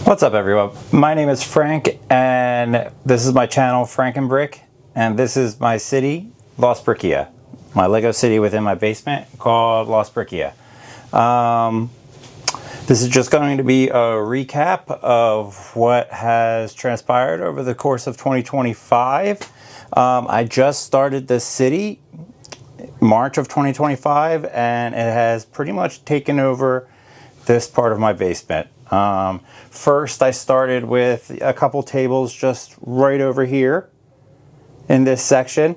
What's up, everyone? My name is Frank, and this is my channel, Frank and Brick, and this is my city, Lost Brickia, my Lego city within my basement called Lost Brickia. This is just going to be a recap of what has transpired over the course of 2025. I just started this city March of 2025, and it has pretty much taken over this part of my basement. First, I started with a couple tables just right over here in this section,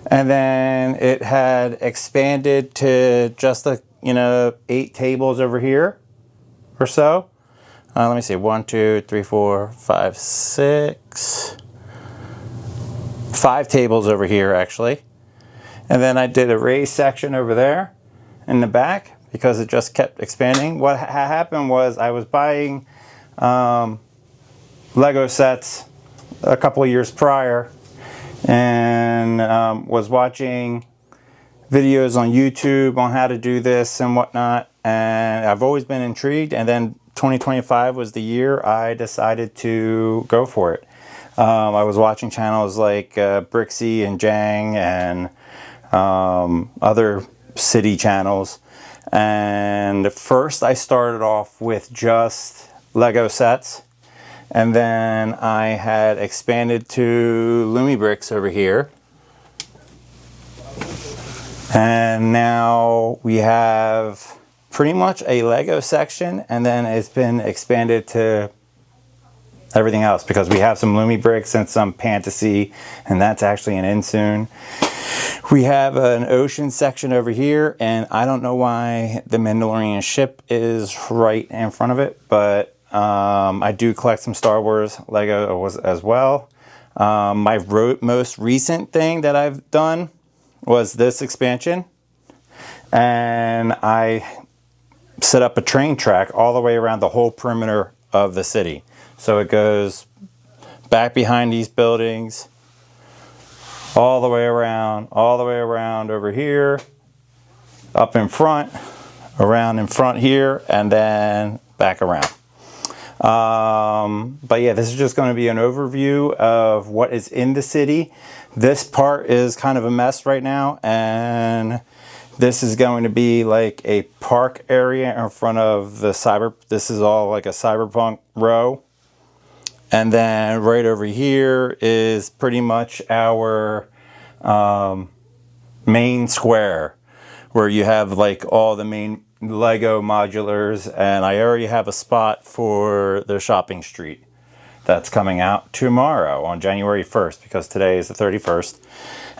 and then it had expanded to just 8 tables over here or so. Let me see, 1, 2, 3, 4, 5, 6, 5 tables over here actually. And then I did a raised section over there in the back because it just kept expanding. What happened was I was buying Lego sets a couple of years prior and was watching videos on YouTube on how to do this and whatnot, and I've always been intrigued, and then 2025 was the year I decided to go for it. I was watching channels like Brixie and Jang and other city channels, and first I started off with just Lego sets, and then I had expanded to Lumi bricks over here, and now we have pretty much a Lego section, and then it's been expanded to everything else because we have some Lumi bricks and some Fantasy, and that's actually an in soon. We have an ocean section over here, and I don't know why the Mandalorian ship is right in front of it, but I do collect some Star Wars Lego as well. My most recent thing that I've done was this expansion, and I set up a train track all the way around the whole perimeter of the city. So it goes back behind these buildings, all the way around over here, up in front, around in front here, and then back around. But yeah, this is just going to be an overview of what is in the city. This part is kind of a mess right now, and this is going to be like a park area in front of the this is all like a Cyberpunk row. And then right over here is pretty much our main square, where you have like all the main Lego modulars, and I already have a spot for the shopping street that's coming out tomorrow on January 1st, because today is the 31st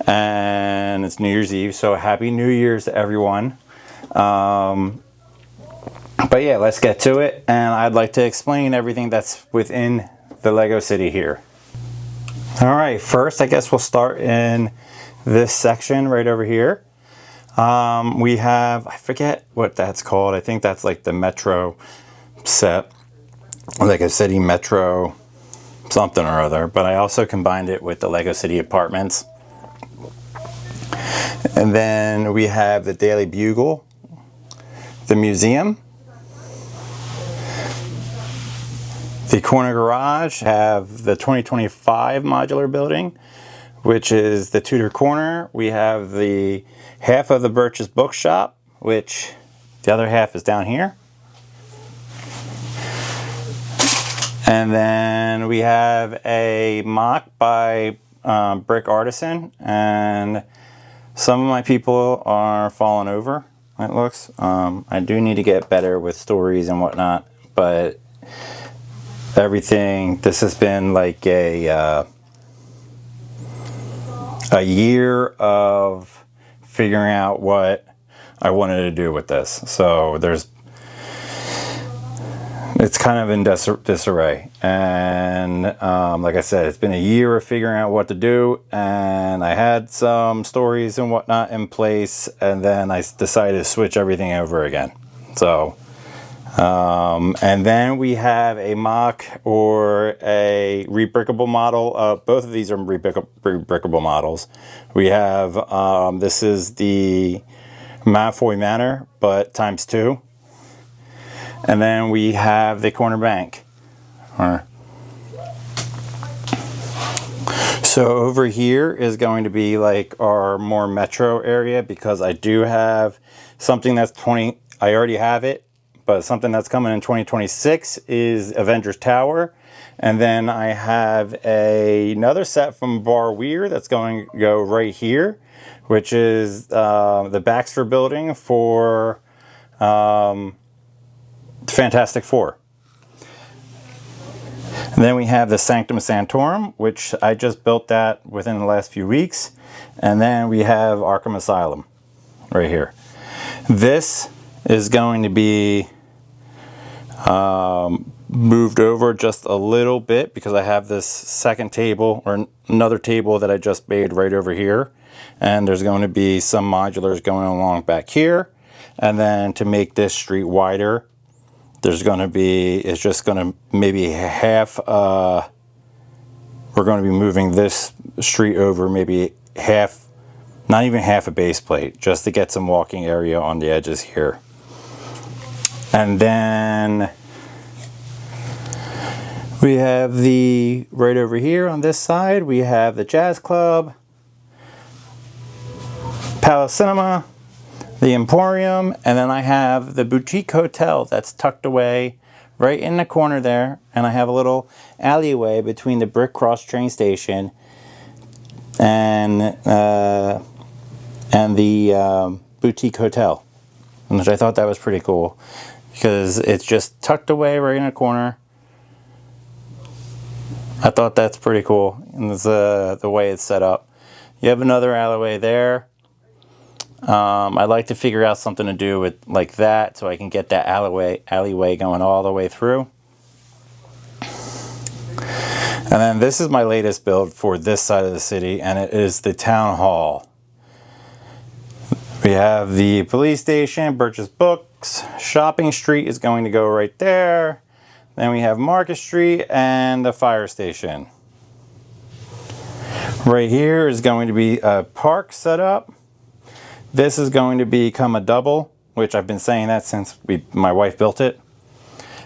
and it's New Year's Eve, so happy New Year's to everyone. But yeah, let's get to it, and I'd like to explain everything that's within the Lego city here. Alright, first I guess we'll start in this section right over here. We have, I forget what that's called, I think that's like the Metro set, like a city Metro something or other, but I also combined it with the Lego City Apartments. And then we have the Daily Bugle, the museum, the corner garage, have the 2025 modular building, which is the Tudor corner. We have the half of the Birch's bookshop, which the other half is down here. And then we have a mock by Brick Artisan, and some of my people are falling over, it looks. I do need to get better with stories and whatnot, but everything, this has been like a year of figuring out what I wanted to do with this. So it's kind of in disarray, and like I said, it's been a year of figuring out what to do, and I had some stories and whatnot in place, and then I decided to switch everything over again. So and then we have a mock or a rebrickable model. Both of these are rebrickable models. We have this is the Malfoy Manor, but ×2. And then we have the corner bank. So over here is going to be like our more metro area, because I do have something that's I already have it, but something that's coming in 2026 is Avengers Tower. And then I have another set from Bar Weir that's going to go right here, which is the Baxter building for Fantastic Four. And then we have the Sanctum Sanctorum, which I just built that within the last few weeks. And then we have Arkham Asylum right here. This is going to be moved over just a little bit, because I have this second table, or another table that I just made right over here. And there's going to be some modulars going along back here. And then to make this street wider, there's going to be, it's just going to maybe half, we're going to be moving this street over maybe half, not even half a base plate, just to get some walking area on the edges here. And then we have the, right over here on this side, we have the Jazz Club, Palace Cinema, the Emporium, and then I have the Boutique Hotel that's tucked away right in the corner there. And I have a little alleyway between the Brick Cross train station and the Boutique Hotel, which I thought that was pretty cool, because it's just tucked away right in the corner. I thought that's pretty cool, and the way it's set up. You have another alleyway there. I'd like to figure out something to do with like that, so I can get that alleyway going all the way through. And then this is my latest build for this side of the city, and it is the Town Hall. We have the police station, Birch's Books, Shopping Street is going to go right there. Then we have Market Street and the fire station. Right here is going to be a park set up. This is going to become a double, which I've been saying that since my wife built it.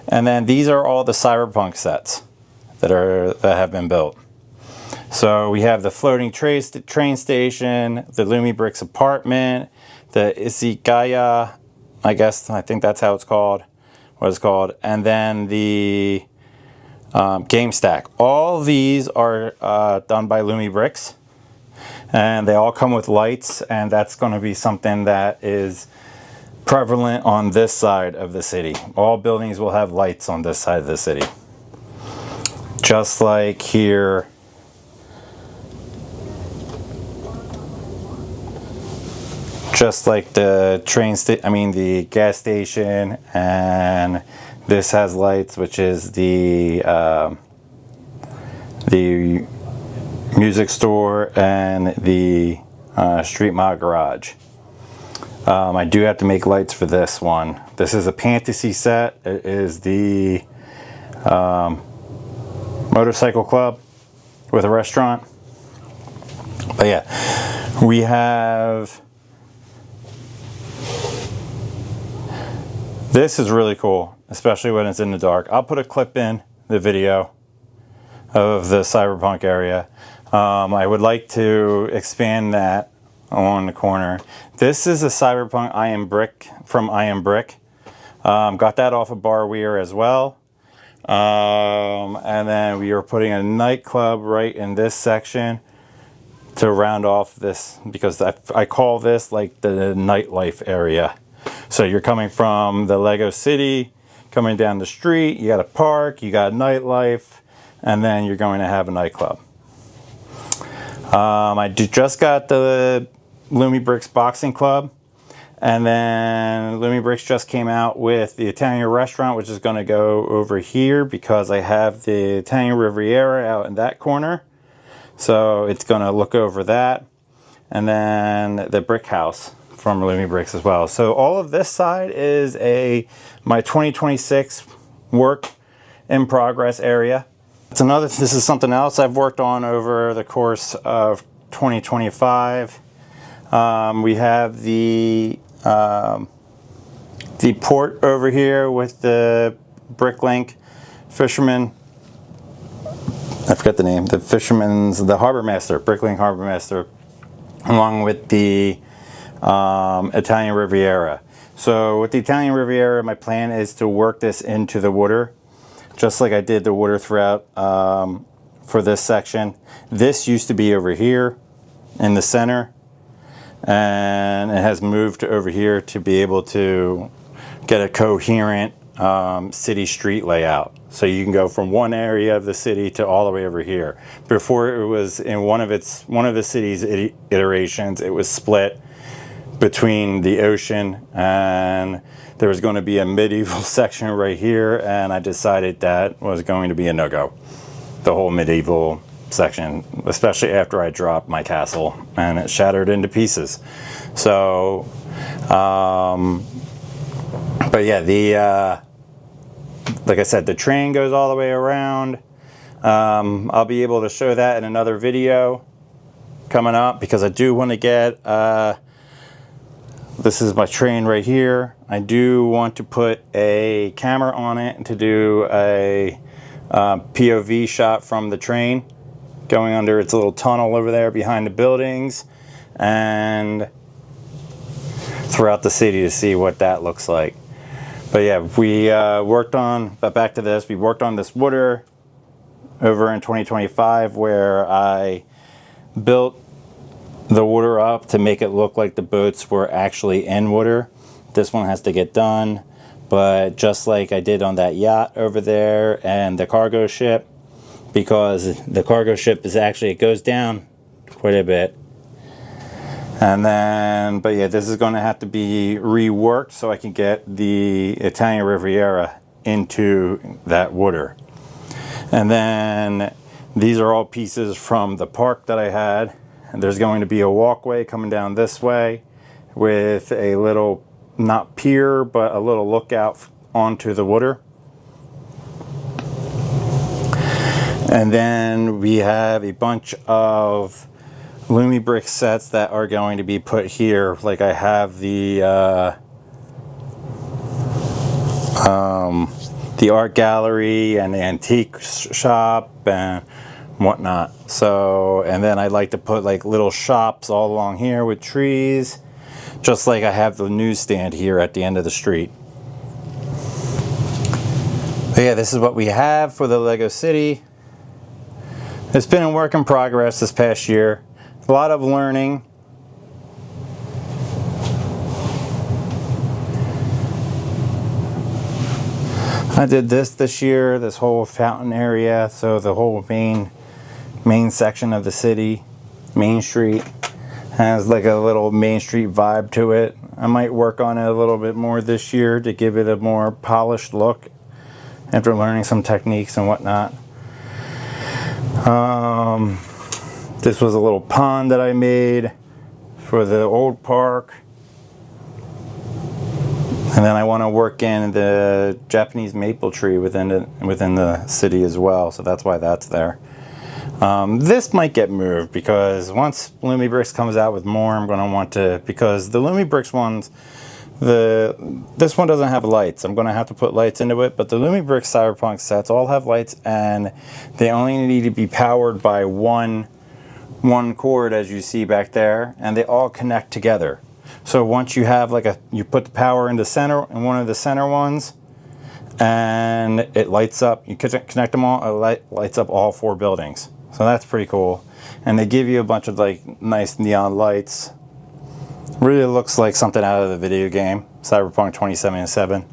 And then these are all the Cyberpunk sets that have been built. So we have the floating train station, the Lumi Bricks apartment, the Isikaya, I think that's how it's called, what it's called, and then the Game Stack. All these are done by Lumi Bricks. And they all come with lights, and that's going to be something that is prevalent on this side of the city. All buildings will have lights on this side of the city. Just like here. Just like the the gas station, and this has lights, which is the music store and the street mod garage. I do have to make lights for this one. This is a fantasy set. It is the motorcycle club with a restaurant. But yeah, we have, this is really cool, especially when it's in the dark. I'll put a clip in the video of the Cyberpunk area. I would like to expand that on the corner. This is a Cyberpunk I Am Brick from I Am Brick. Got that off of Bar Weir as well. And then we are putting a nightclub right in this section to round off this, because I call this like the nightlife area. So you're coming from the Lego City, coming down the street, you got a park, you got nightlife, and then you're going to have a nightclub. I just got the Lumi Bricks Boxing Club, and then Lumi Bricks just came out with the Italian restaurant, which is going to go over here because I have the Italian Riviera out in that corner. So it's going to look over that, and then the brick house from Lumi Bricks as well. So all of this side is my 2026 work in progress area. This is something else I've worked on over the course of 2025. We have the port over here with the Bricklink fisherman I forget the name, the harbor master, Bricklink harbor master, along with the Italian Riviera. So with the Italian Riviera, my plan is to work this into the water, just like I did the water throughout for this section. This used to be over here in the center, and it has moved over here to be able to get a coherent city street layout. So you can go from one area of the city to all the way over here. Before, it was in one of the city's iterations, it was split between the ocean, and there was going to be a medieval section right here, and I decided that was going to be a no-go. The whole medieval section, especially after I dropped my castle and it shattered into pieces. So but yeah, like I said, the train goes all the way around. I'll be able to show that in another video coming up, because I do want to get this is my train right here. I do want to put a camera on it to do a POV shot from the train going under its little tunnel over there behind the buildings and throughout the city to see what that looks like. But yeah, we worked on, but back to this, we worked on this water over in 2025, where I built the water up to make it look like the boats were actually in water. This one has to get done, but just like I did on that yacht over there and the cargo ship, because the cargo ship is actually, it goes down quite a bit. And then, but yeah, this is going to have to be reworked so I can get the Italian Riviera into that water. And then these are all pieces from the park that I had. And there's going to be a walkway coming down this way with a little, not pier, but a little lookout onto the water. And then we have a bunch of Lumi brick sets that are going to be put here. Like I have the art gallery and the antique shop and whatnot. So, and then I like to put like little shops all along here with trees, just like I have the newsstand here at the end of the street. But yeah, this is what we have for the Lego City. It's been a work in progress this past year. A lot of learning. I did this year, this whole fountain area, so the whole main section of the city, Main Street, has like a little Main Street vibe to it. I might work on it a little bit more this year to give it a more polished look after learning some techniques and whatnot. This was a little pond that I made for the old park. And then I want to work in the Japanese maple tree within the city as well. So that's why that's there. This might get moved because once Lumi Bricks comes out with more, I'm going to want to, because the Lumi Bricks ones, this one doesn't have lights. I'm going to have to put lights into it, but the Lumi Bricks Cyberpunk sets all have lights, and they only need to be powered by one cord, as you see back there, and they all connect together. So once you have you put the power in one of the center ones, and it lights up. You connect them all, it lights up all 4 buildings. So that's pretty cool. And they give you a bunch of like nice neon lights. Really looks like something out of the video game, Cyberpunk 2077.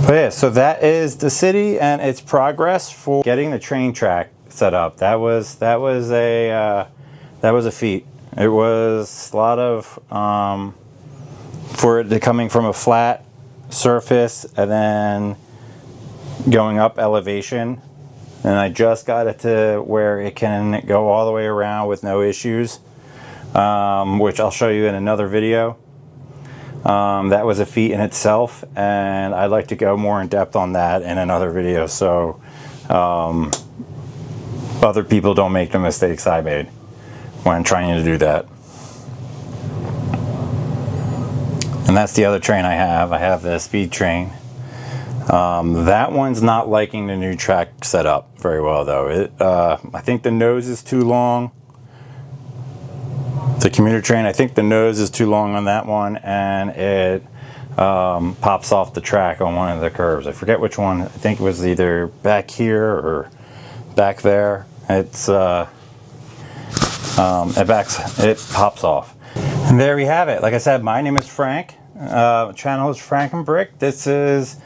But yeah, so that is the city and its progress for getting the train track set up. That was a feat. It was a lot of for it coming from a flat surface and then going up elevation. And I just got it to where it can go all the way around with no issues, which I'll show you in another video. That was a feat in itself, and I'd like to go more in depth on that in another video, so other people don't make the mistakes I made when trying to do that. And that's the other train I have. I have the speed train. That one's not liking the new track setup very well though. I think the nose is too long. The commuter train, I think the nose is too long on that one, and it pops off the track on one of the curves. I forget which one. I think it was either back here or back there. It pops off. And there we have it. Like I said, my name is Frank. Channel is Frank and Brick. This is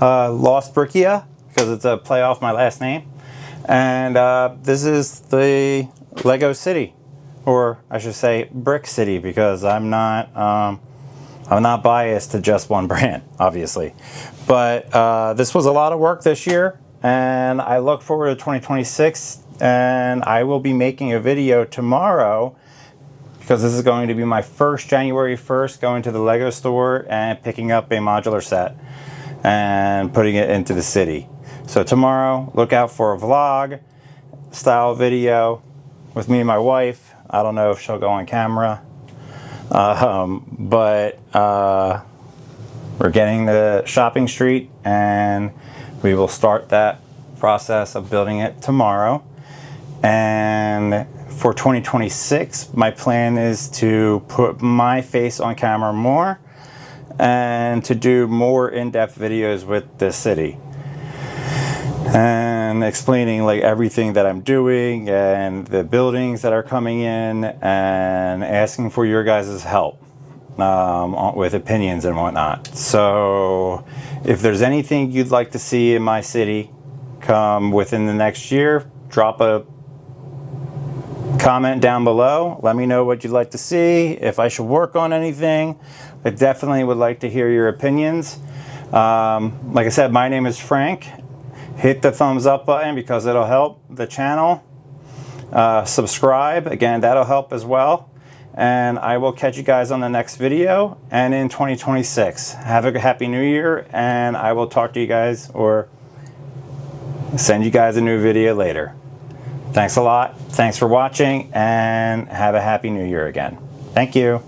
Lost Brickia, because it's a play off my last name. And this is the Lego City, or I should say Brick City, because I'm not biased to just one brand, obviously. But this was a lot of work this year, and I look forward to 2026. And I will be making a video tomorrow, because this is going to be my first January 1st going to the Lego store and picking up a modular set and putting it into the city. So tomorrow, look out for a vlog style video with me and my wife. I don't know if she'll go on camera, but we're getting the shopping street, and we will start that process of building it tomorrow. And for 2026, my plan is to put my face on camera more and to do more in-depth videos with the city and explaining like everything that I'm doing and the buildings that are coming in, and asking for your guys' help with opinions and whatnot. So if there's anything you'd like to see in my city come within the next year, drop a comment down below. Let me know what you'd like to see, if I should work on anything. I definitely would like to hear your opinions. Like I said, my name is Frank. Hit the thumbs up button because it'll help the channel. Subscribe, again, that'll help as well. And I will catch you guys on the next video and in 2026. Have a happy new year, and I will talk to you guys or send you guys a new video later. Thanks a lot. Thanks for watching, and have a happy new year again. Thank you.